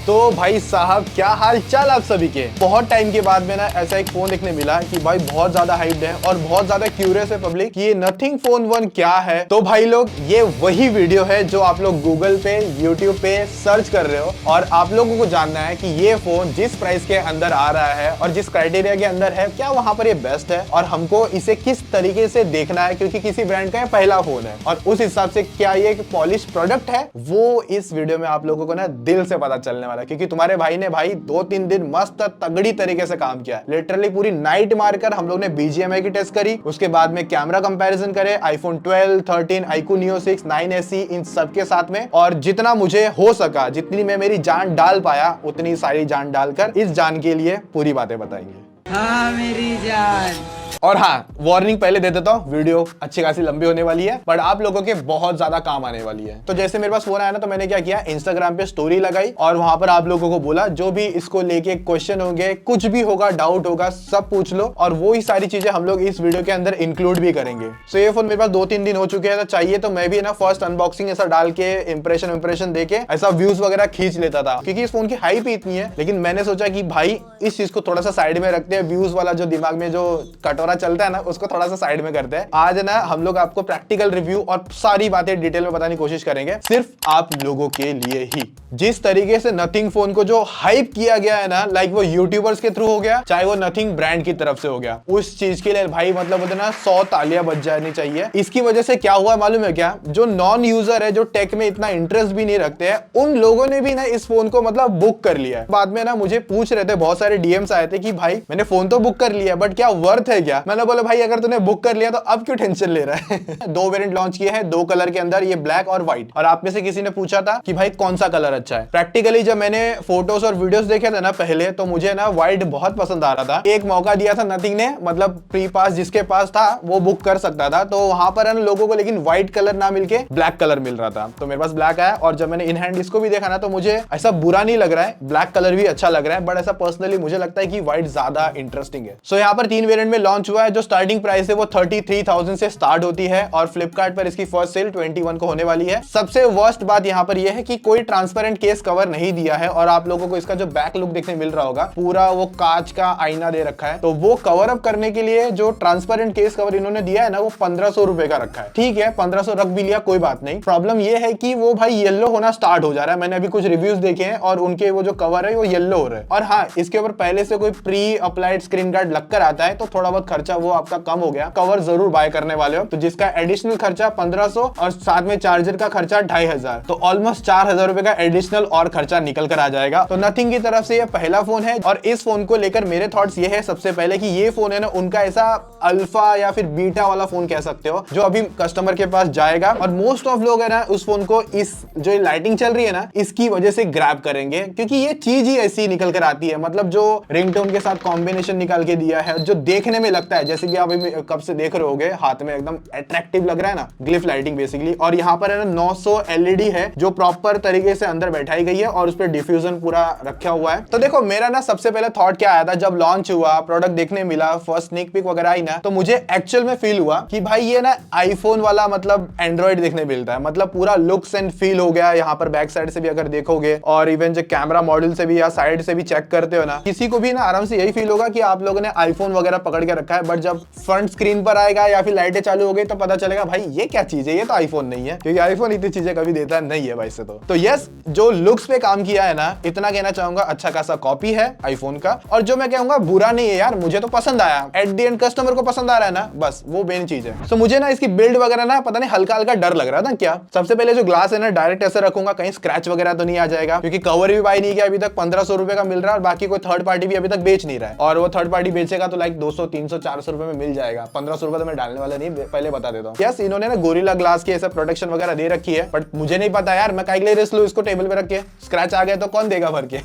तो भाई साहब क्या हाल चाल आप सभी के। बहुत टाइम के बाद में ना ऐसा एक फोन देखने मिला कि भाई बहुत ज्यादा हाइप्ड है और बहुत ज्यादा क्यूरियस है पब्लिक कि ये नथिंग फोन वन क्या है। तो भाई लोग ये वही वीडियो है जो आप लोग गूगल पे यूट्यूब पे सर्च कर रहे हो और आप लोगों को जानना है कि ये फोन जिस प्राइस के अंदर आ रहा है और जिस क्राइटेरिया के अंदर है क्या वहां पर ये बेस्ट है और हमको इसे किस तरीके से देखना है, क्योंकि किसी ब्रांड का पहला फोन है और उस हिसाब से क्या ये एक पॉलिश प्रोडक्ट है, वो इस वीडियो में आप लोगों को ना दिल से पता चलने वाला है। क्योंकि तुम्हारे भाई ने भाई 2-3 दिन मस्त तगड़ी तरीके से काम किया, लिटरली पूरी नाइट मारकर हम लोग ने BGMI की टेस्ट करी, उसके बाद में कैमरा कंपैरिजन करे आईफोन 12, 13, iQOO Neo 6, 9SE इन सब के साथ में, और जितना मुझे हो सका, जितनी मैं मेरी जान डाल पाया उतनी सारी जान डालकर इस जान के लिए पूरी बातें बताएंगे। हाँ मेरी जान। और हाँ, वार्निंग पहले दे देता हूँ, वीडियो अच्छी खासी लंबी होने वाली है बट आप लोगों के बहुत ज्यादा काम आने वाली है। तो जैसे मेरे पास फोन आया ना तो मैंने क्या किया, इंस्टाग्राम पे स्टोरी लगाई और वहां पर आप लोगों को बोला जो भी इसको लेके क्वेश्चन होंगे, कुछ भी होगा, डाउट होगा, सब पूछ लो और वो ही सारी चीजें हम लोग इस वीडियो के अंदर इंक्लूड भी करेंगे। सो ये फोन मेरे पास 2-3 दिन हो चुके हैं, तो चाहिए तो मैं भी ना फर्स्ट अनबॉक्सिंग ऐसा डाल के इंप्रेशन दे के ऐसा व्यूज वगैरह खींच लेता था, क्योंकि इस फोन की हाइप ही इतनी है। लेकिन मैंने सोचा कि भाई इस चीज को थोड़ा सा साइड में रखते हैं, व्यूज वाला जो दिमाग में जो कटोरा चलता है ना उसको थोड़ा सा साइड में करते हैं। आज ना हम लोग आपको प्रैक्टिकल रिव्यू और सारी बातें डिटेल में बताने की कोशिश करेंगे, सिर्फ आप लोगों के लिए ही। जिस तरीके से नथिंग फोन को जो हाइप किया गया है ना, लाइक वो यूट्यूबर्स के थ्रू हो गया, चाहे वो नथिंग ब्रांड की तरफ से हो गया, उस चीज के लिए भाई मतलब होता है ना 100 तालियां बज जानी चाहिए। इसकी वजह से क्या हुआ मालूम है क्या, जो नॉन यूजर है, जो टेक में इतना इंटरेस्ट भी नहीं रखते हैं, उन लोगों ने भी ना इस फोन को मतलब बुक कर लिया है। बाद में ना मुझे पूछ रहे थे, बहुत सारे DMs आए थे कि भाई मैंने फोन तो बुक कर लिया बट क्या वर्थ है क्या। मैंने बोला भाई अगर तूने बुक कर लिया तो अब क्यों टेंशन ले रहा है। 2 वेरिएंट लॉन्च किए हैं, 2 कलर के अंदर, ये ब्लैक और व्हाइट। और आप में से किसी ने पूछा था कि भाई कौन सा कलर अच्छा है। प्रैक्टिकली जब मैंने फोटोज और वीडियोस देखे थे ना पहले, तो मुझे ना व्हाइट बहुत पसंद आ रहा था। एक मौका दिया था नथिंग ने, मतलब प्री पास जिसके पास था वो बुक कर सकता था, तो वहां पर लोगों को लेकिन व्हाइट कलर ना मिलके ब्लैक कलर मिल रहा था, तो मेरे पास ब्लैक आया। और जब मैंने इन हैंड इसको भी देखा ना तो मुझे ऐसा बुरा नहीं लग रहा है, ब्लैक कलर भी अच्छा लग रहा है, बट ऐसा पर्सनली मुझे लगता है कि व्हाइट ज्यादा इंटरेस्टिंग है। सो यहाँ पर 3 वेरिएंट में लॉन्च हुआ है। जो स्टार्टिंग प्राइस है वो 33,000 से स्टार्ट होती है और फ्लिपकार्ट पर इसकी फर्स्ट सेल 21 को होने वाली है। सबसे वर्स्ट बात यहाँ पर यह है कि कोई ट्रांसपेरेंट केस कवर नहीं दिया है और आप लोगों को इसका जो बैक लुक देखने मिल रहा होगा, पूरा वो कांच का आईना दे रखा है, तो वो कवर अप करने के लिए जो ट्रांसपेरेंट केस कवर इन्होंने दिया है ना वो 1500 रुपए का रखा है। ठीक है, 1500 रख भी लिया, कोई बात नहीं। प्रॉब्लम ये है कि वो भाई येलो होना स्टार्ट हो जा रहा है। मैंने अभी कुछ रिव्यूज देखे हैं और उनके वो जो कवर है वो येलो हो रहा है। और हाँ, इसके ऊपर पहले से कोई प्री अप्लाइड स्क्रीन गार्ड लगकर आता है, तो थोड़ा बहुत खर्चा वो आपका कम हो गया। कवर जरूर बाय करने वाले हो तो जिसका एडिशनल खर्चा 1500 और साथ में चार्जर का खर्चा 2500, तो ऑलमोस्ट 4000 रुपए का एडिशनल और खर्चा निकल कर आ जाएगा। तो नथिंग की तरफ से ये पहला फोन है और इस फोन को लेकर मेरे थॉट्स ये है सबसे पहले कि ये फोन है ना उनका ऐसा अल्फा या फिर बीटा वाला फोन कह सकते हो, जो अभी कस्टमर के पास जाएगा और मोस्ट ऑफ लोग है ना उस फोन को इस जो लाइटिंग चल रही है ना इसकी वजह से ग्रैब करेंगे, क्योंकि ये चीज ही ऐसी निकल कर आती है। मतलब जो रिंगटोन के साथ कॉम्बिनेशन निकाल के दिया है, जो देखने में लगता है जैसे कि आप कब से देख रहे होगे, हाथ में एकदम अट्रैक्टिव लग रहा है ना, ग्लिफ लाइटिंग बेसिकली। और यहाँ पर है ना 900 LED है जो प्रॉपर तरीके से अंदर बैठाई गई है और उस पर डिफ्यूजन पूरा रखा हुआ है। तो देखो मेरा ना सबसे पहले थॉट क्या आया था जब लॉन्च हुआ, प्रोडक्ट देखने मिला, फर्स्ट स्नीक पिक वगैरह आई ना, तो मुझे एक्चुअल में फील हुआ कि भाई ये ना आईफोन वाला मतलब एंड्रॉइड देखने मिलता है। मतलब पूरा लुक्स एंड फील हो गया। यहाँ पर बैक साइड से भी अगर देखोगे और इवन जो कैमरा मॉड्यूल से भी या साइड से भी चेक करते हो ना, किसी को भी ना आराम से यही फील होगा कि आप लोगों ने आईफोन वगैरह पकड़ के रखा है। बट जब फ्रंट स्क्रीन पर आएगा या फिर लाइटें चालू हो गई तो पता चलेगा भाई ये क्या चीज है, ये तो आईफोन नहीं है, क्योंकि आईफोन इतनी चीजें कभी देता नहीं है भाई से। तो यस, जो लुक्स पे काम किया है ना, इतना कहना चाहूंगा अच्छा खासा कॉपी है आईफोन का। और जो मैं कहूंगा बुरा नहीं है यार, मुझे तो पसंद आया। एट द एंड कस्टमर को पसंद आ रहा है ना, बस वो मेन चीज है। सो मुझे ना इसकी बिल्ड वगैरह ना पता नहीं हल्का हल्का डर लग रहा था। क्या सबसे पहले जो ग्लास है ना डायरेक्ट ऐसे रखूंगा, कहीं स्क्रैच वगैरह तो नहीं आ जाएगा, क्योंकि कवर भी बाय नहीं किया अभी तक। 1500 रुपए का मिल रहा है और बाकी कोई थर्ड पार्टी भी अभी तक बेच नहीं रहा है, और वो थर्ड पार्टी बेचेगा तो लाइक 200, 300, 400 रुपए में मिल जाएगा। 1500 रुपए तो मैं डालने वाला नहीं, पहले बता देता हूँ। यस, इन्होंने ना गोरिल्ला ग्लास की ऐसा प्रोटेक्शन वगैरह दे रखी है, बट मुझे नहीं पता यार, मैं काहे के लिए रिस्क लूं इसको टेबल पे रख के, स्क्रैच आ गया तो कौन देगा भर के।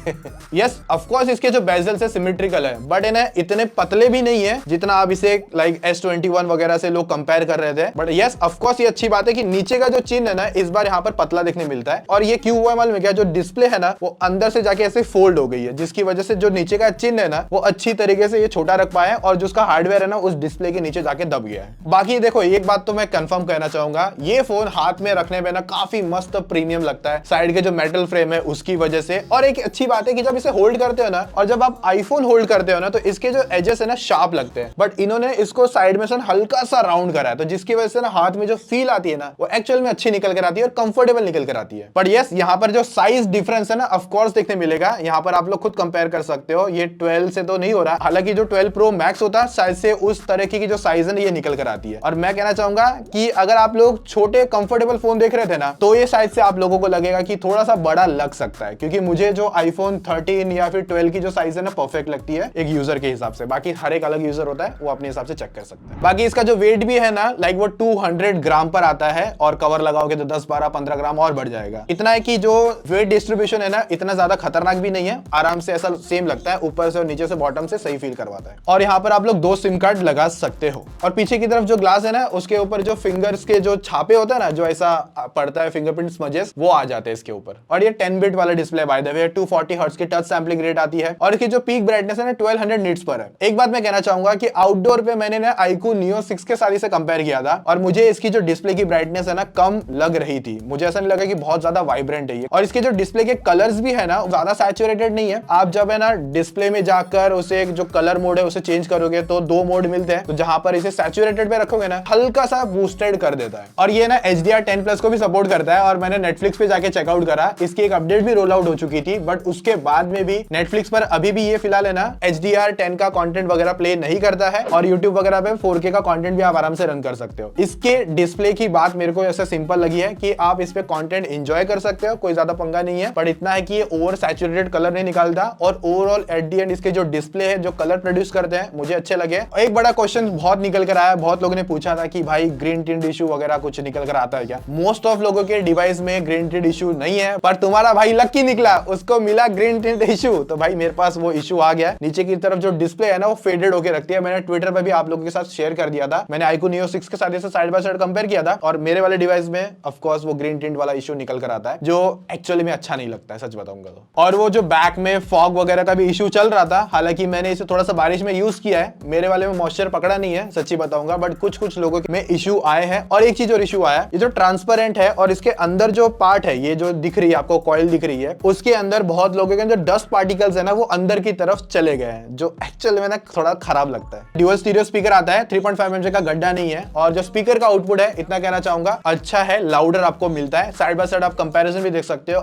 यस, ऑफ कोर्स इसके जो बेजल्स है सिमेट्रिकल है, बट इन्हें इतने पतले भी नहीं है जितना आप इसे लाइक S21 वगैरह से लोग कंपेयर कर रहे थे। बट यस, ऑफ कोर्स ये अच्छी बात है कि नीचे का जो चिन्ह है ना इस बार यहाँ पर पतला देखने मिलता है। और ये क्यों हुआ मालूम है क्या, जो डिस्प्ले है ना वो अंदर से जाके ऐसे फोल्ड हो गई है, जिसकी वजह से जो नीचे का चिन्ह है ना वो अच्छी तरीके से ये छोटा रख पाए और जो उसका हार्ड हार्डवेयर है ना उस डिस्प्ले के नीचे जाके दब गया है। बाकी देखो एक बात तो मैं कंफर्म कहना चाहूंगा, ये फोन हाथ में रखने में ना काफी मस्त प्रीमियम लगता है, साइड के जो मेटल फ्रेम है उसकी वजह से। और एक अच्छी बात है कि जब इसे होल्ड करते हो ना, और जब आप आईफोन होल्ड करते हो ना, तो इसके जो एजेस है ना शार्प लगते हैं, बट इन्होंने इसको साइड में से हल्का सा राउंड करा है, तो जिसकी वजह से ना हाथ में जो फील आती है ना वो एक्चुअल में अच्छी निकल कर आती है और कंफर्टेबल निकल कर आती है। बट यस, यहाँ पर जो साइज डिफरेंस है ना ऑफ कोर्स देखने मिलेगा। यहाँ पर आप लोग खुद कंपेयर कर सकते हो, ये 12 से तो नहीं हो रहा, हालांकि जो 12 प्रो मैक्स होता है साइज से उस तरह की जो साइज है ये निकल कर आती है। और मैं कहना चाहूंगा कि अगर आप लोग छोटे कंफर्टेबल फोन देख रहे थे ना, तो ये साइज से आप लोगों को लगेगा कि थोड़ा सा बड़ा लग सकता है, क्योंकि मुझे जो आईफोन 13 या फिर 12 की जो साइज है ना परफेक्ट लगती है एक यूजर के हिसाब से। बाकी हर एक अलग यूजर होता है, वो अपने हिसाब से चेक कर सकते हैं। बाकी इसका जो वेट भी है ना, लाइक वो 200 ग्राम पर आता है, और कवर लगाओगे तो 10, 12, 15 ग्राम और बढ़ जाएगा। इतना है कि जो वेट डिस्ट्रीब्यूशन है ना इतना ज्यादा खतरनाक भी नहीं है, आराम से ऐसा सेम लगता है, ऊपर से और नीचे से बॉटम से सही फील करवाता है। और यहाँ पर आप लोग 2 सिम कार्ड लगा सकते हो। और पीछे की तरफ जो ग्लास है ना उसके ऊपर जो फिंगर्स के जो छापे होते हैं ना, जो ऐसा पड़ता है फिंगरप्रिंट स्मजेस, वो आ जाते हैं इसके ऊपर। और ये 10 बिट वाला display by the way, 240 hertz की टच सैंपलिंग रेट आती है, और इसकी जो पीक ब्राइटनेस है ना 1200 निट्स पर है। एक बात मैं कहना चाहूंगा कि आउटडोर पे मैंने ना iQOO Neo 6 के साथ इसे कंपेयर किया था, और मुझे इसकी जो डिस्प्ले की ब्राइटनेस है ना कम लग रही थी। मुझे ऐसा नहीं लगा कि बहुत ज्यादा वाइब्रेंट है ये। और इसके जो डिस्प्ले के कलर्स भी है ना ज्यादा सैचुरेटेड नहीं है। आप जब है ना डिस्प्ले में जाकर उसे जो कलर मोड है उसे चेंज करोगे तो 2 मोड मिलते हैं, तो जहां पर इसे सैचुरेटेड पे रखोगे ना हल्का सा बूस्टेड कर देता है। और ये ना HDR10+ को भी सपोर्ट करता है, और मैंने नेटफ्लिक्स पे जाके चेकआउट करा, इसकी एक अपडेट भी रोल आउट हो चुकी थी, बट उसके बाद में भी नेटफ्लिक्स पर अभी भी ये फिलहाल है ना HDR10 का कंटेंट वगैरह प्ले नहीं करता है, और YouTube वगैरह पे 4K का कंटेंट भी आप आराम से रन कर सकते हो। इसके डिस्प्ले की बात मेरे को ऐसा सिंपल लगी है कि आप इस पे कंटेंट एंजॉय कर सकते हो, कोई ज्यादा पंगा नहीं है, पर इतना है कि ये ओवर सैचुरेटेड कलर नहीं निकालता, और ओवरऑल एट द एंड इसके जो डिस्प्ले है, जो कलर प्रोड्यूस करते हैं, मुझे अच्छे लगे। एक बड़ा क्वेश्चन बहुत निकल कर आया, बहुत लोगों ने पूछा था कि भाई ग्रीन टिंट इशू वगैरह कुछ निकल कर आता है क्या? मोस्ट ऑफ लोगों के डिवाइस में ग्रीन टिंट इशू नहीं है, पर तुम्हारा भाई लकी निकला, उसको मिला ग्रीन टिंट इशू, तो भाई मेरे पास वो इशू आ गया। नीचे की तरफ जो डिस्प्ले है ना वो फेडेड होकर रखती है। मैंने ट्विटर पर भी आप लोगों के साथ शेयर कर दिया था, मैंने iQOO Neo 6 के साथ इसे साइड बाय साइड कंपेयर किया था, और मेरे वाले डिवाइस में ऑफ कोर्स वो ग्रीन टिंट वाला इशू निकल कर आता है, जो एक्चुअली में अच्छा नहीं लगता है, सच बताऊंगा तो। और वो जो बैक में फॉग वगैरह का भी इशू चल रहा था, हालांकि मैंने इसे थोड़ा सा बारिश में यूज किया है, मेरे वाले में मॉइस्चर पकड़ा नहीं है, सच्ची बताऊंगा, बट कुछ लोगों में इशू आए हैं। और एक चीज और इशू आया, ये जो ट्रांसपेरेंट है और इसके अंदर जो पार्ट है, ये जो दिख रही है आपको कॉइल दिख रही है, उसके अंदर बहुत लोगों के अंदर डस्ट पार्टिकल्स है ना वो अंदर की तरफ चले गए हैं, जो एक्चुअल में ना थोड़ा खराब लगता है। ड्यूअल स्टीरियो स्पीकर आता है, 3.5 mm का गड्ढा नहीं है, और जो स्पीकर का आउटपुट है इतना कहना चाहूंगा अच्छा है, लाउडर आपको मिलता है। साइड बाय साइड आप कंपैरिजन भी देख सकते हो।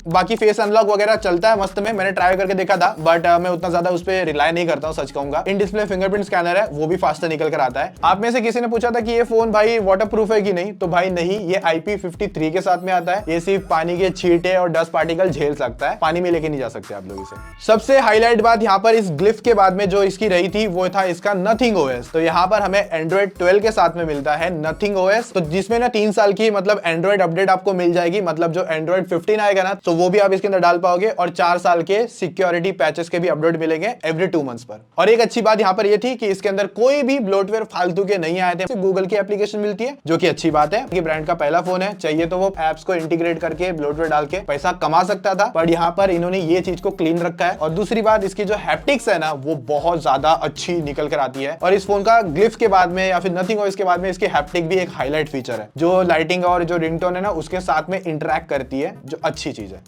बाकी फेस अनलॉक वगैरह चलता है मस्त में, मैंने ट्राई करके देखा था, बट मैं उतना ज्यादा उस पर रिलाई नहीं करता हूँ, सच कहूंगा। इन डिस्प्ले फिंगरप्रिंट स्कैनर है, वो भी फास्टर निकल कर आता है। आप में से किसी ने पूछा था कि ये फोन भाई वाटर प्रूफ है कि नहीं, तो भाई नहीं, ये IP53 के साथ में आता है। ये सिर्फ पानी के छींटे और डस्ट पार्टिकल झेल सकता है, पानी में लेके नहीं जा सकते आप लोग इसे। सबसे हाईलाइट बात यहाँ पर इस ग्लिफ के बाद में जो इसकी रही थी वो था इसका नथिंग OS। तो यहाँ पर हमें Android 12 के साथ में मिलता है नथिंग OS, तो जिसमें ना 3 साल की मतलब Android अपडेट आपको मिल जाएगी, मतलब जो Android 15 आएगा ना तो वो भी आप इसके अंदर डाल पाओगे, और 4 साल के सिक्योरिटी पैचेस के भी अपडेट मिलेंगे एवरी 2 मंथ्स पर। और एक अच्छी बात यहाँ पर ये थी कि इसके अंदर कोई भी ब्लोटवेयर फालतू के नहीं आए थे, गूगल की एप्लीकेशन मिलती है, जो कि अच्छी बात है कि ब्रांड का पहला फोन है, चाहिए तो वो एप्स को इंटीग्रेट करके ब्लोटवेयर डाल के पैसा कमा सकता था, पर यहाँ पर इन्होंने ये चीज को क्लीन रखा है। और दूसरी बात, इसकी जो हैप्टिक्स है ना वो बहुत ज्यादा अच्छी निकल कर आती है, और इस फोन का ग्लिफ के बाद में या फिर नथिंग OS के बाद में इसकी हैप्टिक भी एक हाईलाइट फीचर है, जो लाइटिंग और जो रिंगटोन है ना उसके साथ में इंटरेक्ट करती है, जो अच्छी चीज है।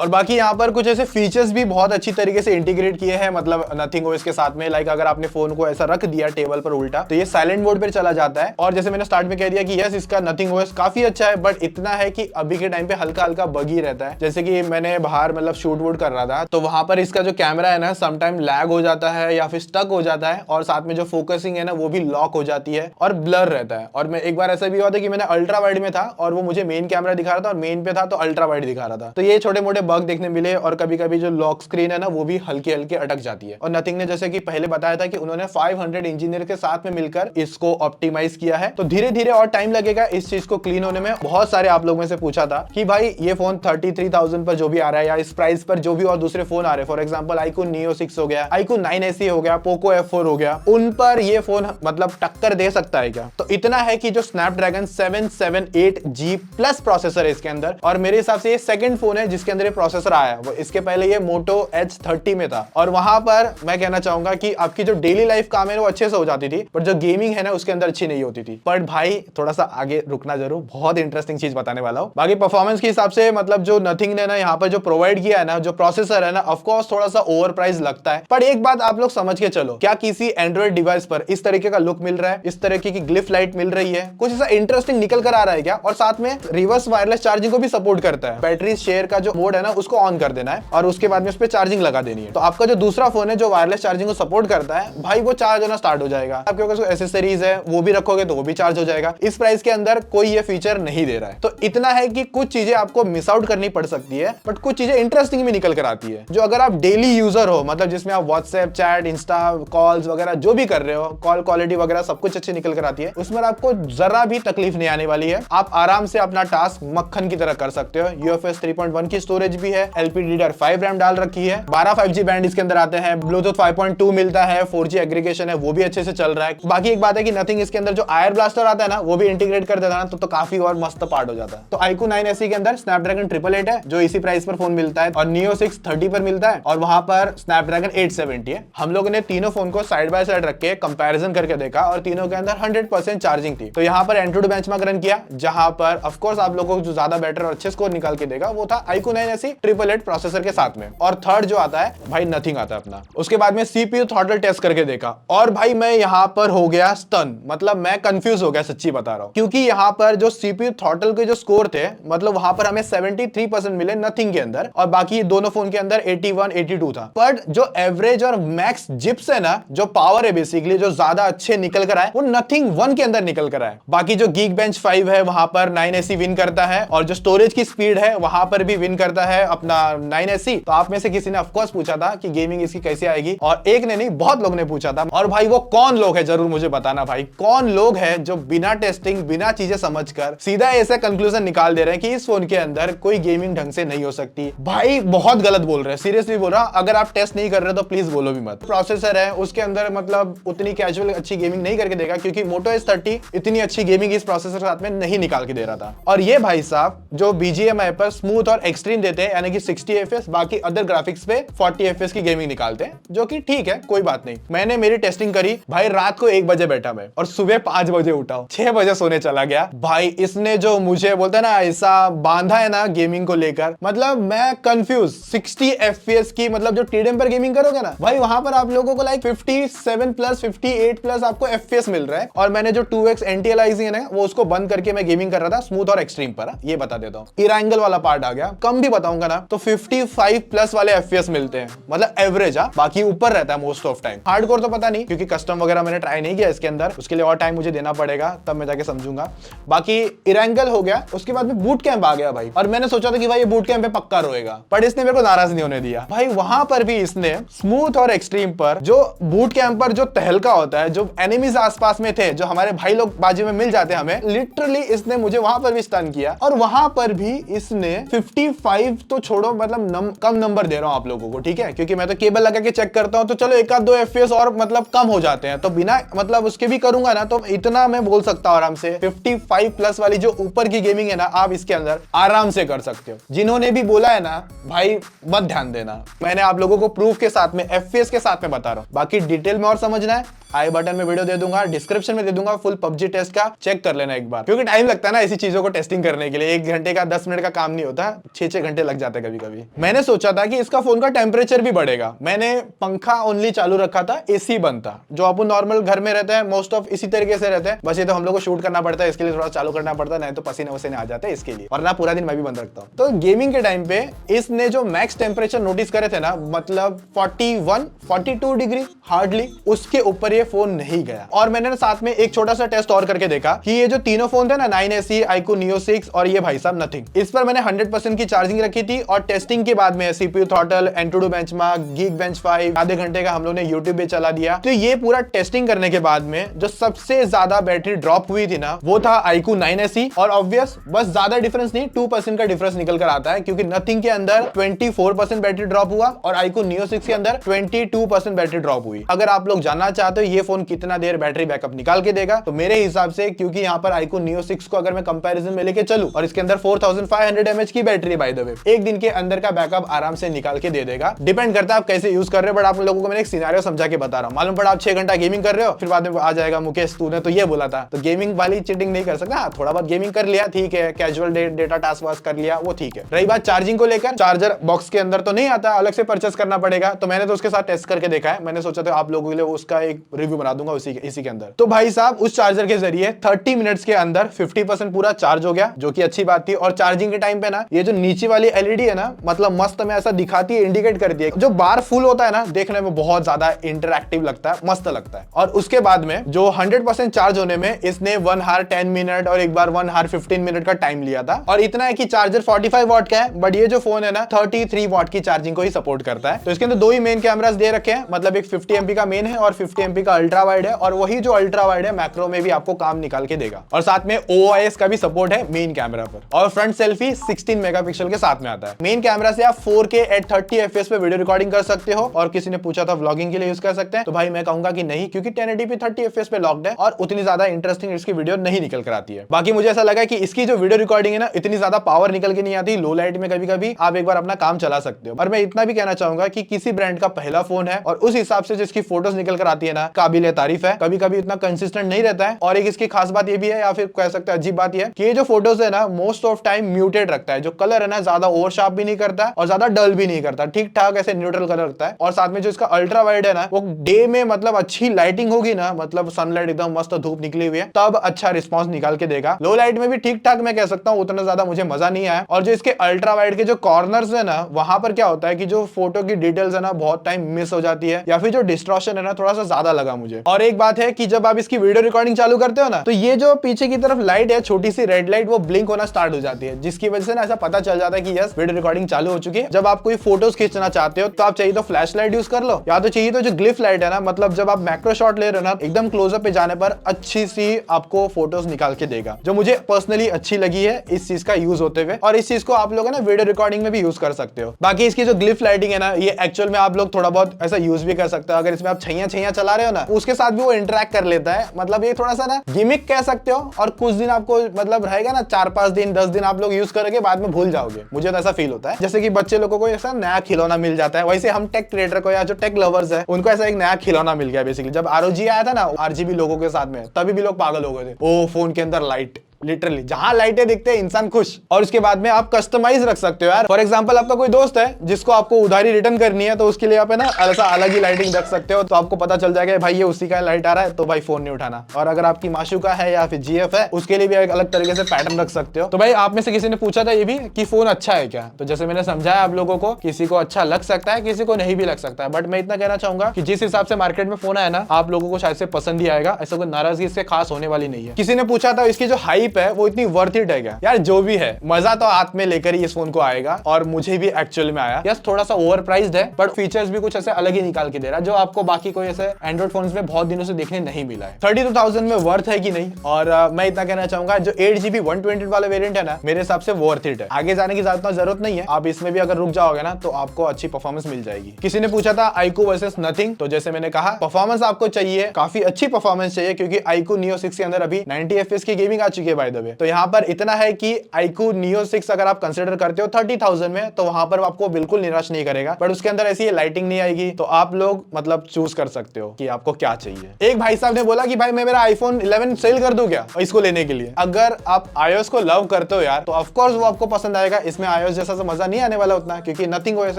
और बाकी यहाँ पर कुछ ऐसे फीचर्स भी बहुत अच्छी तरीके से इंटीग्रेट किए हैं, मतलब नथिंग OS के साथ में। लाइक अगर आपने फोन को ऐसा रख दिया टेबल पर उल्टा, तो ये साइलेंट मोड पर चला जाता है। और जैसे मैंने स्टार्ट में कह दिया कि यस, इसका नथिंग OS काफी अच्छा है, बट इतना है कि अभी के टाइम पे हल्का हल्का बगी रहता है। जैसे कि मैंने बाहर मतलब शूट वूट कर रहा था, तो वहां पर इसका जो कैमरा है ना समटाइम लैग हो जाता है या फिर स्टक हो जाता है, और साथ में जो फोकसिंग है ना वो भी लॉक हो जाती है और ब्लर रहता है। और मैं एक बार ऐसा भी हुआ था कि मैंने अल्ट्रा वाइड में था और वो मुझे मेन कैमरा दिखा रहा था, और मेन पे था तो अल्ट्रा वाइड दिखा रहा था। तो ये छोटे मोटे बग देखने मिले और कभी कभी जो लॉक स्क्रीन है ना वो भी हल्की हल्की अटक जाती है। और नथिंग ने जैसे कि पहले बताया था कि उन्होंने 500 इंजीनियर के साथ में मिलकर इसको ऑप्टिमाइज किया है, तो धीरे धीरे और टाइम लगेगा इस चीज को क्लीन होने में। बहुत सारे आप लोगों में से पूछा था कि भाई ये फोन 33,000 पर जो भी आ रहा है या इस प्राइस पर जो भी और दूसरे फोन आ रहे हैं, फॉर एग्जांपल iQOO Neo 6 हो गया, iQOO 9SE हो गया, Poco F4 हो गया, उन पर ये फोन मतलब टक्कर दे सकता है क्या? तो इतना है कि जो Snapdragon 778G प्लस प्रोसेसर है इसके अंदर, और मेरे हिसाब से ये सेकंड फोन है जिसके अंदर ये प्रोसेसर आया है। वो इसके पहले ये Moto H30 में था, और वहां पर मैं कहना चाहूंगा कि आपकी जो डेली लाइफ काम है वो अच्छे से हो जाती थी, पर जो गेमिंग है ना उसके अंदर अच्छी नहीं होती थी। बट भाई थोड़ा सा आगे रुकना जरूर, बहुत इंटरेस्टिंग चीज बताने वाला हूं। बाकी परफॉर्मेंस के हिसाब से मतलब जो नथिंग ने ना यहाँ पर जो प्रोवाइड किया है ना, जो प्रोसेसर है ना, ऑफ कोर्स थोड़ा सा ओवर प्राइस लगता है, पर एक बात आप लोग समझ के चलो, क्या किसी एंड्रॉइड डिवाइस पर इस तरीके का लुक मिल रहा है, इस तरीके की ग्लिफ लाइट मिल रही है, कुछ ऐसा इंटरेस्टिंग निकल कर आ रहा है क्या? और साथ में रिवर्स वायरलेस चार्जिंग को भी सपोर्ट करता है। बैटरी शेयर का जो मोड है ना उसको ऑन कर देना है और उसके बाद में उस पर चार्जिंग लगा देनी है, तो आपका जो दूसरा फोन है जो वायरलेस चार्जिंग को सपोर्ट करता है भाई वो चार्ज होना स्टार्ट हो जाएगा। आपके पास एसेसरीज है वो भी रखोगे तो वो भी चार्ज हो जाएगा। इस प्राइस के अंदर कोई ये फीचर नहीं दे रहा है, तो इतना है कि कुछ चीजें आपको मिस आउट करनी पड़ सकती है, बट कुछ चीजें इंटरेस्टिंग भी निकल कर आती है, जो अगर आप डेली यूजर हो, मतलब जिसमें आप व्हाट्सएप चैट इंस्टा कॉल्स वगैरह जो भी कर रहे हो, कॉल क्वालिटी वगैरह सब कुछ अच्छी निकल कर आती है, उसमें आपको जरा भी तकलीफ नहीं आने वाली है। आप आराम से अपना टास्क मक्खन की तरह कर सकते हो। UFS 3.1 की स्टोरेज भी है, LPDDR5 रैम डाल रखी है, 12 5G बैंड इसके अंदर आते हैं, ब्लूटूथ 5.2 मिलता है, 4G एग्रीगेशन है वो भी अच्छे से चल रहा है। बाकी एक बात है कि नथिंग इसके अंदर जो आयर ब्लास्टर आता है ना वो भी इंटीग्रेट कर देता है, तो काफी और मस्त पार्ट हो जाता है। तो iQOO 9SE के अंदर Snapdragon 888 है जो इसी प्राइस पर फोन मिलता है, और Neo 6 30 पर मिलता है, और वहां पर Snapdragon 870 है। हम लोगों ने तीनों फोन को साइड बाय साइड रख के कंपैरिजन करके देखा और तीनों के अंदर 100% चार्जिंग थी। तो यहाँ पर Antutu बेंचमार्क रन किया, जहां पर ऑफ कोर्स आप लोगों को जो ज्यादा बेटर और अच्छे स्कोर निकाल के देगा वो था iQOO 9SE 888 प्रोसेसर के साथ में, और थर्ड जो आता है भाई नथिंग आता है अपना। उसके बाद में CPU थ्रॉटल टेस्ट करके देखा, और भाई मैं यहाँ पर हो गया स्टन, मतलब मैं कंफ्यूज हो गया, सच्ची बता रहा हूँ, क्योंकि यहाँ पर जो CPU थ्रॉटल के जो स्कोर थे, मतलब वहां पर हमें 73% मिले नथिंग के अंदर, और बाकी दोनों फोन के अंदर 81 82 था। बट जो एवरेज और मैक्स जिप्स है ना, जो पावर है बेसिकली जो ज्यादा अच्छे निकल कर आए, वो नथिंग 1 के अंदर निकल कर आए। बाकी जो Geekbench 5 है वहां पर 9SE विन करता है, और जो स्टोरेज की स्पीड है वहां पर भी विन करता है अपना 9SE। तो आप में से किसी ने ऑफ कोर्स पूछा था कि गेमिंग इसकी कैसे आएगी, और एक ने नहीं बहुत लोग ने पूछा था। और भाई वो कौन लोग है जरूर मुझे बताना भाई, कौन लोग है जो बिना टेस्टिंग बिना चीजें समझकर सीधा ऐसा कंक्लूजन निकाल दे रहे हैं कि इस फोन के अंदर कोई गेमिंग ढंग से नहीं हो सकती। भाई बहुत गलत बोल रहे हैं, सीरियसली बोल रहा। अगर आप टेस्ट नहीं कर रहे तो प्लीज बोलो भी मत। प्रोसेसर है उसके अंदर मतलब उतनी कैजुअल अच्छी गेमिंग नहीं करके देगा, क्योंकि Moto H30 इतनी अच्छी गेमिंग इस प्रोसेसर के साथ में नहीं निकाल के दे रहा था। और ये भाई साहब जो BGMI पर स्मूथ और एक्सट्रीम देते हैं, यानी कि 60 FPS, बाकी अदर ग्राफिक्स पे 40 FPS की गेमिंग निकालते हैं, जो कि ठीक है कोई बात नहीं। मैंने मेरी टेस्टिंग करी भाई, रात को 1 बजे बैठा मैं और सुबह 5 बजे उठा, 6 बजे सोने चला गया। भाई इसने जो मुझे बोलता है ना ऐसा बांधा है ना गेमिंग को लेकर, मतलब मैं कंफ्यूज। 60 FPS की मतलब जो TDM पर गेमिंग करोगे ना भाई, वहां पर आप लोगों को लाइक 57 प्लस 58 प्लस आपको FPS मिल रहा है, और मैंने जो 2x NTLIC है ना वो उसको बंद करके मैं गेमिंग कर रहा था स्मूथ और एक्सट्रीम पर। ये बता देता हूँ, इरा एंगल वाला पार्ट आ गया, कम भी बताऊंगा ना तो 55 प्लस वाले FPS मिलते हैं, मतलब एवरेज। बाकी ऊपर रहता है मोस्ट ऑफ टाइम। हार्डकोर तो पता नहीं, क्योंकि कस्टम वगैरह मैंने ट्राई नहीं किया इसके अंदर, उसके लिए और टाइम मुझे देना पड़ेगा, तब मैं जाके समझूंगा। बाकी इरेंगल हो गया, उसके बाद में बूट कैंप आ गया भाई, और मैंने सोचा था कि भाई ये बूट कैंप पे पक्का रोएगा, पर इसने मेरे को नाराज नहीं होने दिया भाई। वहां पर भी इसने स्मूथ और एक्सट्रीम पर जो बूट कैंप पर जो तहलका होता है, जो एनिमीज आसपास में थे, जो हमारे भाई लोग बाजू में मिल जाते हैं हमें, लिटरली इसने मुझे वहां पर भी स्टन किया। और वहां पर भी इसने 55 तो छोड़ो, मतलब कम नंबर दे रहा हूं आप लोगों को, ठीक है, क्योंकि मैं तो केबल लगा के चेक करता हूं, तो चलो 1-2 FPS और मतलब कम हो जाते हैं, तो बिना मतलब उसके भी करूंगा ना, तो इतना मैं बोल सकता हूं आराम से 55 प्लस वाली जो ऊपर की गेमिंग है ना, आप इसके अंदर आराम से कर सकते हो। जिन्होंने भी बोला है ना भाई मत ध्यान देना, मैंने आप लोगों को प्रूफ के साथ में FPS के साथ में बता रहा हूं। बाकी डिटेल में और समझना है, आई बटन में वीडियो दे दूंगा, डिस्क्रिप्शन में दे दूंगा, फुल PUBG टेस्ट का चेक कर लेना एक बार, क्योंकि टाइम लगता है ना ऐसी चीजों को टेस्टिंग करने के लिए। 1 घंटे का 10 मिनट का काम नहीं होता, 6-6 घंटे लग जाते कभी कभी। मैंने सोचा था कि इसका फोन का टेम्परेचर भी बढ़ेगा, मैंने पंखा ओनली चालू रखा था, AC बंद था, जो अपन नॉर्मल घर में रहता है मोस्ट ऑफ इसी तरीके से रहते हैं, बस ये तो हम लोग को शूट करना पड़ता है, इसके लिए थोड़ा चालू करना पड़ता है, नहीं तो पसीने वसीने आ जाते हैं इसके लिए, वरना पूरा दिन मैं भी बंद रखता हूँ। तो गेमिंग के टाइम पे इसने जो मैक्स टेम्परेचर नोटिस करे थे ना, मतलब 41-42 डिग्री हार्डली, उसके ऊपर ये फोन नहीं गया। और मैंने साथ में एक छोटा सा टेस्ट और करके देखा कि ये जो तीनों फोन थे ना, 9SE, iQOO Neo 6 और ये भाई साहब नथिंग, इस पर मैंने 100% की चार्जिंग रखी रखी थी और टेस्टिंग के बाद में CPU throttle, Antutu benchmark, Geekbench 5 आधे घंटे का हम लोग ने YouTube पे चला दिया। तो ये पूरा टेस्टिंग करने के बाद में जो सबसे ज्यादा बैटरी ड्रॉप हुई थी ना वो था iQOO 9SE। और ऑब्वियस बस ज्यादा डिफरेंस नहीं, 2% का डिफरेंस निकल कर आता है, क्योंकि नथिंग के अंदर 24% बैटरी ड्रॉप हुआ और iQOO Neo 6 के अंदर 22% बैटरी ड्रॉप हुई। अगर आप लोग जानना चाहते हो ये फोन कितना देर बैटरी बैकअप निकाल के देगा, तो मेरे हिसाब से, क्योंकि यहाँ पर iQOO Neo 6 को अगर मैं कंपैरिजन में लेके चलूं और इसके अंदर 4500 mAh की बैटरी बाय द वे, एक दिन के अंदर का बैकअप आराम से निकाल के दे देगा। डिपेंड करता है आप कैसे यूज कर रहे हो, बट आप लोगों को मैंने एक सिनेरियो समझा के बता रहा हूं। मालूम पड़ा आप 6 घंटा गेमिंग कर रहे हो, फिर बाद में आ जाएगा मुकेश तूने तो ये बोला था, तो गेमिंग वाली चीटिंग नहीं कर सकता। थोड़ा बहुत गेमिंग कर लिया ठीक है, कैजुअल डेटा टास्क वास्क कर लिया वो ठीक है। रही बात चार्जिंग को लेकर, चार्जर बॉक्स के अंदर तो नहीं आता, अलग से परचेस करना पड़ेगा। तो मैंने तो उसके साथ टेस्ट करके देखा है, मैंने सोचा था आप लोगों के लिए उसका एक रिव्यू बना दूंगा इसी के अंदर। तो भाई साहब उस चार्जर के जरिए 30 मिनट्स के अंदर 50% पूरा चार्ज हो गया, जो कि अच्छी बात थी। और चार्जिंग के टाइम पे ना ये जो नीचे वाली एलईडी है ना, मतलब मस्त में ऐसा दिखाती है, इंडिकेट करती है। जो बार फुल होता है ना, देखने में बहुत ज्यादा इंटरैक्टिव लगता है, मस्त लगता है। और उसके बाद में जो 100% चार्ज होने में इसने 1 आवर 10 मिनट और एक बार 1 आवर 15 मिनट का टाइम लिया था। और इतना है कि चार्जर 45 वॉट का है, बट ये जो फोन है ना 33 वॉट की चार्जिंग को ही सपोर्ट करता है। तो इसके अंदर दो ही मेन कैमरास दे रखे हैं, मतलब एक 50 MP का मेन है और 50 MP का अल्ट्रा वाइड है। और वही जो अल्ट्रा वाइड है मैक्रो में भी आपको काम निकाल के देगा। और साथ में OIS का भी सपोर्ट है मेन कैमरा पर। और फ्रंट सेल्फी 16 मेगापिक्सल के साथ में आता है। मेन कैमरा से आप 4K at 30 FPS पे वीडियो रिकॉर्डिंग कर सकते हो। और किसी ने पूछा था व्लॉगिंग के लिए यूज कर सकते हैं, तो भाई मैं कहूंगा कि नहीं, क्योंकि 1080p 30 FPS पे लॉक्ड है और उतनी ज्यादा इंटरेस्टिंग इसकी वीडियो नहीं निकल कर आती है। बाकी मुझे ऐसा लगा कि इसकी जो वीडियो रिकॉर्डिंग है ना, इतनी ज्यादा पावर निकल के नहीं आती। लो लाइट में कभी कभी आप एक बार अपना काम चला सकते हो। और मैं इतना भी कहना चाहूंगा कि किसी ब्रांड का पहला फोन है और उस हिसाब से जिसकी फोटोज निकल कर आती है ना, काबिल तारीफ है। कभी कभी इतना कंसिस्टेंट नहीं रहता है। और एक इसकी खास बात ये भी है, या फिर कह सकते हैं अजीब बात ये है, कि ये जो फोटोज है ना मोस्ट ऑफ टाइम म्यूटेड रखता है। जो कलर है ना ज्यादा ओवर शार्प भी नहीं करता और ज्यादा डल भी नहीं करता, ठीक ठाक ऐसे न्यूट्रल कलर रखता है। और साथ में जो इसका अल्ट्रा वाइड है ना, वो डे में मतलब अच्छी लाइटिंग होगी ना, मतलब सनलाइट एकदम मस्त धूप निकली हुई है, तब अच्छा रिस्पॉन्स निकाल के देगा। लो लाइट में भी ठीक ठाक मैं कह सकता हूँ, उतना ज्यादा मुझे मजा नहीं आया। और जो इसके अल्ट्रा वाइड के जो कॉर्नर्स है ना, वहां पर क्या होता है कि जो फोटो की डिटेल्स है ना बहुत टाइम मिस हो जाती है, या फिर जो डिस्ट्रॉशन है ना थोड़ा सा ज्यादा लगा मुझे। और एक बात है कि जब आप इसकी वीडियो रिकॉर्डिंग चालू करते हो ना, तो ये जो पीछे की तरफ लाइट है, छोटी सी रेड लाइट, वो ब्लिंक होना स्टार्ट हो जाती है, जिसकी वजह से ना ऐसा पता चल जाता है कि यस वीडियो रिकॉर्डिंग चालू हो चुकी है। जब आप कोई फोटोज खींचना चाहते हो तो आप चाहिए तो फ्लैश लाइट यूज कर लो, या तो चाहिए तो जो ग्लिफ लाइट है ना, मतलब जब आप मैक्रो शॉट ले रहे हो ना, एकदम क्लोजअप पे जाने पर अच्छी सी आपको फोटोज निकाल के देगा, जो मुझे पर्सनली अच्छी लगी है इस चीज का यूज होते हुए। और इस चीज को आप लोग है ना वीडियो रिकॉर्डिंग में भी यूज कर सकते हो। बाकी इसकी जो ग्लिफ लाइटिंग है ना, ये एक्चुअल में आप लोग थोड़ा बहुत ऐसा यूज भी कर सकते हो। अगर इसमें आप छैया चला रहे हो ना, उसके साथ भी वो इंटरेक्ट कर लेता है। मतलब ये थोड़ा सा ना गिमिक कह सकते हो। और कुछ दिन आपको मतलब रहेगा ना, 4-5 दिन 10 दिन आप लोग यूज करोगे, बाद में भूल जाओगे। मुझे तो ऐसा फील होता है जैसे कि बच्चे लोगों को ऐसा नया खिलौना मिल जाता है, वैसे हम टेक क्रिएटर को या जो टेक लवर्स है उनको ऐसा एक नया खिलौना मिल गया। बेसिकली जब ROG आया था ना, RGB लोगों के साथ में, तभी भी लोग पागल हो गए थे। ओ फोन के अंदर लाइट, लिटरली जहां लाइटें दिखते हैं इंसान खुश। और उसके बाद में आप कस्टमाइज रख सकते हो यार। फॉर एग्जांपल आपका कोई दोस्त है जिसको आपको उधारी रिटर्न करनी है, तो उसके लिए आप है ना ऐसा अलग ही लाइटिंग रख सकते हो, तो आपको पता चल जाएगा भाई ये उसी का लाइट आ रहा है, तो भाई फोन नहीं उठाना। और अगर आपकी माशू का है या फिर GF है, उसके लिए भी एक अलग तरीके से पैटर्न रख सकते हो। तो भाई आप में से किसी ने पूछा था ये भी कि फोन अच्छा है क्या, तो जैसे मैंने समझाया आप लोगों को, किसी को अच्छा लग सकता है, किसी को नहीं भी लग सकता है। बट मैं इतना कहना चाहूंगा कि जिस हिसाब से मार्केट में फोन आया ना, आप लोगों को शायद से पसंद ही आएगा। ऐसा कोई नाराजगी इससे खास होने वाली नहीं है। किसी ने पूछा था इसकी जो हाइप है वो इतनी वर्थ इट है क्या? यार जो भी है, मजा तो हाथ में लेकर ही इस फोन को आएगा। और मुझे भी एक्चुअल में आया। यस थोड़ा सा ओवर प्राइस्ड है, बट फीचर्स भी कुछ ऐसे अलग ही निकाल के दे रहा है, जो आपको बाकी कोई ऐसे एंड्रॉइड फोन्स में बहुत दिनों से देखने नहीं मिला है। 32,000 में वर्थ है कि नहीं? और मैं इतना कहना चाहूंगा, जो 8GB 128 वाला वेरिएंट है ना, मेरे हिसाब से वर्थ इट है। आगे जाने की ज्यादा जरूरत नहीं है, आप इसमें भी अगर रुक जाओगे ना तो आपको अच्छी परफॉर्मेंस मिल जाएगी। किसी ने पूछा था iQOO वर्सेस नथिंग, तो जैसे मैंने कहा परफॉर्मेंस आपको चाहिए, काफी अच्छी परफॉर्मेंस चाहिए, क्योंकि iQOO Neo 6 के अंदर अभी 90 FPS की गेमिंग आ चुकी है बाय द वे। तो यहाँ पर इतना है कि iQOO Neo 6 अगर आप कंसीडर करते हो 30,000 में, तो वहां पर आपको बिल्कुल निराश नहीं करेगा। बट उसके अंदर ऐसी लाइटिंग नहीं आएगी, तो आप लोग मतलब चूज कर सकते हो कि आपको क्या चाहिए। एक भाई साहब ने बोला कि भाई मैं मेरा iPhone 11 सेल कर दूं क्या इसको लेने के लिए? अगर आप iOS को लव करते हो यार, तो ऑफ कोर्स वो आपको पसंद आएगा। इसमें iOS जैसा तो मजा नहीं आने वाला उतना, क्योंकि नथिंग OS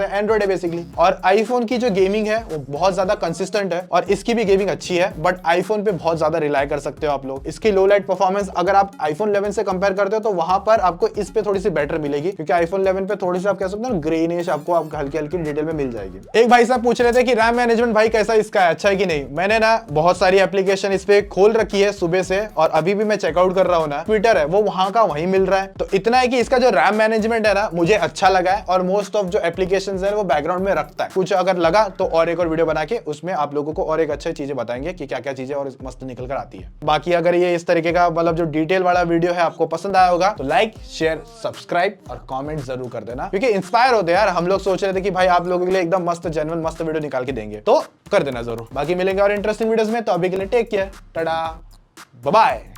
है, एंड्रॉइड है बेसिकली। और आईफोन की जो गेमिंग है वो बहुत ज्यादा कंसिस्टेंट है, और इसकी भी गेमिंग अच्छी है। बट आईफोन पे बहुत ज्यादा रिलाई कर सकते हो आप लोग। इसकी लो लाइट परफॉर्मेंस अगर आप आईफोन 11 से कंपेयर करते हो तो वहां पर आपको इस पे थोड़ी सी बेटर मिलेगी, क्योंकि आईफोन 11 पे थोड़ी सी आप कह सकते हो ग्रेनिश आपको हल्की हल्की डिटेल में मिल जाएगी। एक भाई साहब पूछ रहे थे कि रैम मैनेजमेंट भाई कैसा इसका है, अच्छा है कि नहीं। मैंने ना बहुत सारी एप्लीकेशन इस पे खोल रखी है सुबह से, और अभी भी मैं चेकआउट कर रहा हूँ ना, ट्विटर है वो वहां का वहीं मिल रहा है। तो इतना है कि इसका जो रैम मैनेजमेंट है ना मुझे अच्छा लगा है, और मोस्ट ऑफ जो एप्लीकेशंस है वो बैकग्राउंड में रखता है। कुछ अगर लगा तो और एक और वीडियो बना के उसमें आप लोगों को और एक अच्छी चीजें बताएंगे कि क्या क्या चीजें और मस्त निकल कर आती है। बाकी अगर ये इस तरीके का मतलब जो डिटेल वाला वीडियो है आपको पसंद आया होगा तो लाइक शेयर सब्सक्राइब और कमेंट जरूर कर देना, क्योंकि इंस्पायर होते हैं यार। हम लोग सोच रहे थे कि भाई आप लोगों के लिए एकदम मस्त जेन्युइन मस्त वीडियो निकाल के देंगे, तो कर देना जरूर। बाकी मिलेंगे और इंटरेस्टिंग वीडियोस में, तो अभी के लिए take care, tata bye bye.